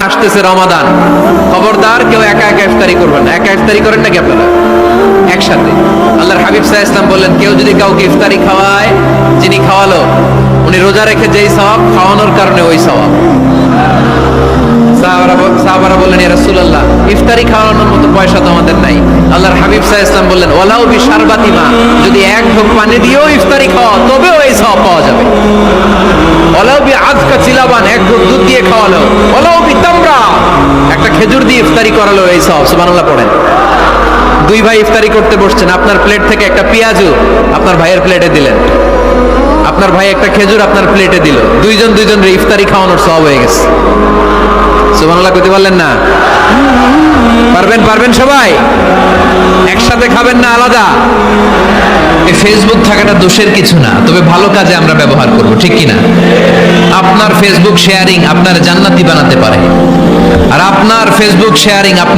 আসতেছে রমাদান, খবরদার কেউ একা একা ইফতারি করবেন না। একা ইফতারি করেন নাকি আপনারা? একসাথে। আল্লাহর হাবিব সাল্লাল্লাহু আলাইহি ওয়াসাল্লাম বললেন, কেউ যদি কাউকে ইফতারি খাওয়ায়, যিনি খাওয়ালো উনি রোজা রেখে যেই সওয়াব, খাওয়ানোর কারণে ওই সওয়াব। সাহাবারা বললেন, ইয়া রাসূলুল্লাহ, ইফতারি খাওয়ানোর মতো পয়সা তো আমাদের নাই। আল্লাহর হাবিব সাল্লাল্লাহু আলাইহি ওয়াসাল্লাম বললেন, ওয়ালাউ বিশারবাতি মা, যদি এক ঢোক পানি দিয়েও ইফতারি খাওয়া তবেও এই সওয়াব পাওয়া যাবে। ওয়ালাউ বিআযকা চিলাবান, এক ঢোক দুধ দিয়ে খাওয়ালো। ওয়ালাউ বিতামরা, একটা খেজুর দিয়ে ইফতারি করালো, এই সওয়াব। সুবহানাল্লাহ পড়েন। দুই ভাই ইফতারি করতে বসছেন, আপনার প্লেট থেকে একটা পেঁয়াজু আপনার ভাইয়ের প্লেটে দিলেন, আপনার ভাই একটা খেজুর আপনার প্লেটে দিল, দুইজনের ইফতারি খাওয়ানোর সওয়াব হয়ে গেছে। সুবহানাল্লাহ কইতে পারলেন না? পারবেন সবাই? একসাথে খাবেন না আলাদা? এই ফেসবুক থাকাটা দোষের কিছু না, তবে ভালো কাজে আমরা ব্যবহার করব, ঠিক কি না? আপনার ফেসবুক শেয়ারিং আপনার জান্নাতি বানাতে পারে, আর আপনার ফেসবুক শেয়ারিং আপনার